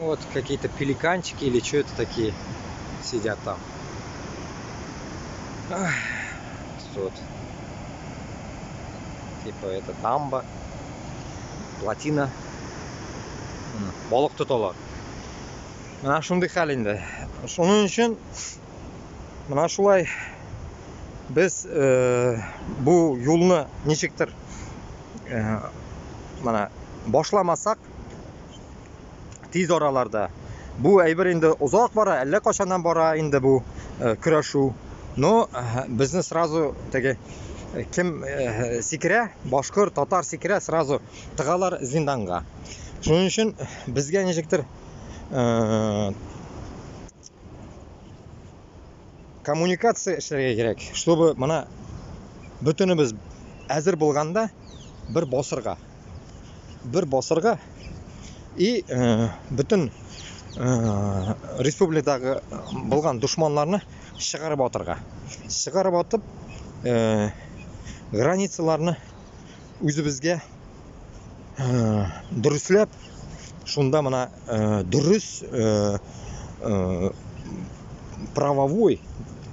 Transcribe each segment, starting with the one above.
Вот какие-то пеликанчики или что это такие сидят там. Вот. Типа это дамба, плотина. Балык тоталар. Мына шундый хәл инде. Шуның өчен мына шулай без бу юлны ничектер мына башламасак тиз араларда бу әйбер инде узак бара, әллә качаннан бара инде бу көрәшү. Но безне сразу теге кем сикерә, башкорт, татар сикерә, сразу тыгалар зинданга. Шуның өчен безгә ничектер коммуникация эшләргә кирәк, чтобы мына бөтенебез әзер булганда бер басырга и бөтен республикадагы булган душманларны чыгарып атырга. Чыгарып атып границаларны үзебезгә дөрүсләп, шунда мына дөрүс правовой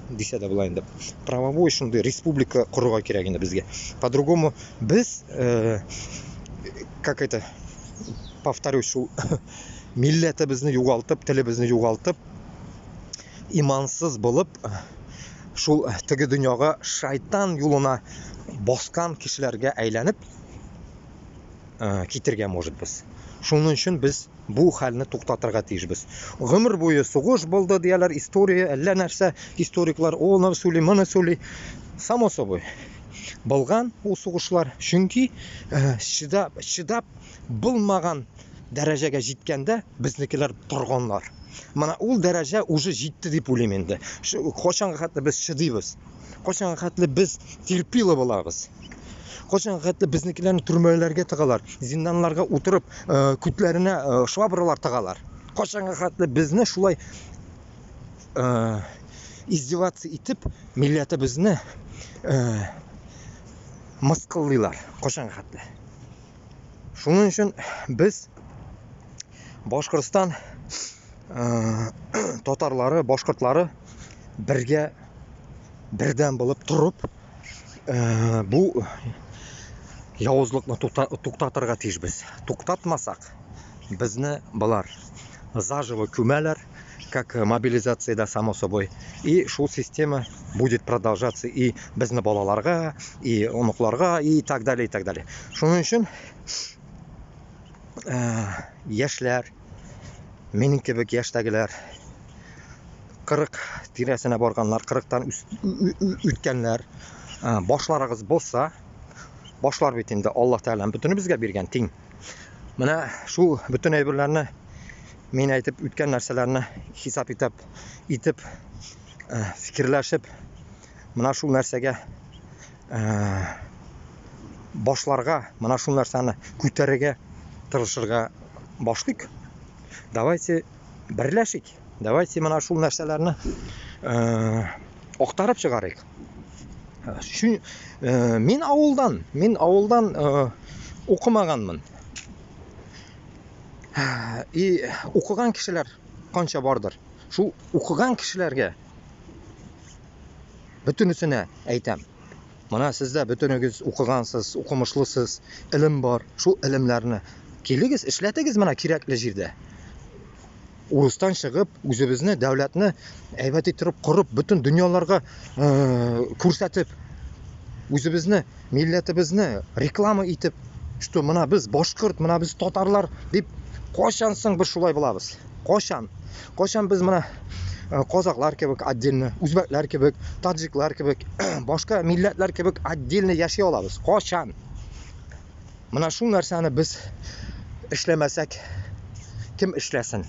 дисә дә була инде. Правовой шундый республика куруга кирәк инде безгә. По-другому без как это, повторюсь, шул милләтебезне югалтып, телебезне югалтып, имансыз булып, шул теге дөньяга шайтан юлына баскан кешеләргә әйләнеп китергә может без. Шуның өчен без бу хәлне туктатырга тиешбез. Гомер буе сугыш булды дияләр, история, әллә нәрсә, историклар аны сөйли, моны сөйли. Само собой булган ул сугышлар, чөнки чыдап булмаган дәрәҗәгә җиткәндә безнекеләр торганнар. Мына ул дәрәҗә уже җитте дип уйлыйм инде. Качанга хәтле без чыдыйбыз? Качанга хәтле без терпилы булабыз? Качанга хәтле безнекеләрне төрмәләргә тыгалар, зинданларга утырып, күтләренә швабралар тыгалар? Качанга хәтле безне шулай издеваться итеп, милләтебезне мыскыллыйлар? Качанга хәтле? Шуның өчен без Башкортстан татарлары, башкортлары бергә бердән булып турып, бу явызлыкны туктатырга тиешбез. Туктатмасак, безне булар заживо күмәләр, как мобилизациядә, само собой. И шул система будет продолжаться и безне балаларга, и онукларга, и так далее, и так далее. Шуның өчен яшьләр, минем кебек яшьтәгеләр, 40 тирәсенә барганнар, 40-тан үткәннәр, башларыгыз булса, башлар бит инде Аллаһ Тәгалә бөтенебезгә биргән тиң. Менә шул бөтен әйберләрне, мин әйтеп үткән нәрсәләрне хисап итеп, фикерләшеп, менә шул нәрсәгә башларга, менә шул нәрсәне күтәрергә тырышырга башлыйк. Давайте берләшик. Давайте менә шул нәрсәләрне актарып чыгарыйк. Мин авылдан укымаганмын. И укыган кешеләр канча бардыр. Шул укыган кешеләргә бөтенесенә әйтәм. Менә сездә бөтенегез укыгансыз, укымышлысыз, илем бар. Шул илемләрне килегез, эшләтегез менә кирәкле җирдә. Урыстан чыгып, үзебезне, дәүләтне әйбәт итеп курып, бөтен дөньяларга күрсәтеп, үзебезне, милләтебезне реклама итеп, что менә без башкорт, менә без татарлар дип качан соң бер шулай булабыз? Качан? Качан без менә казаклар кебек отдельно, үзбәкләр кебек, таджиклар кебек, башка милләтләр кебек отдельно яши алабыз? Качан? Менә шул нәрсәне без эшләмәсәк, кем эшләсен?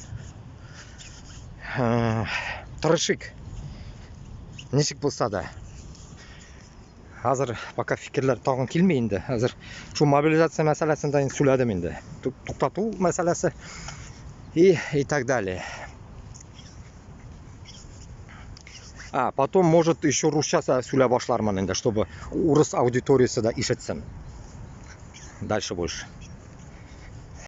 Тырышык. Ничек булса да. Хәзер пока фикерләр тагын килми инде. Хәзер шу мобилизация мәсьәләсендә инде сөйләдем инде. Туктату мәсьәләсе и так далее. Потом, может, еще русча сөйләп башлармын инде, чтобы урыс аудиториясы да ишетсен. Дальше больше.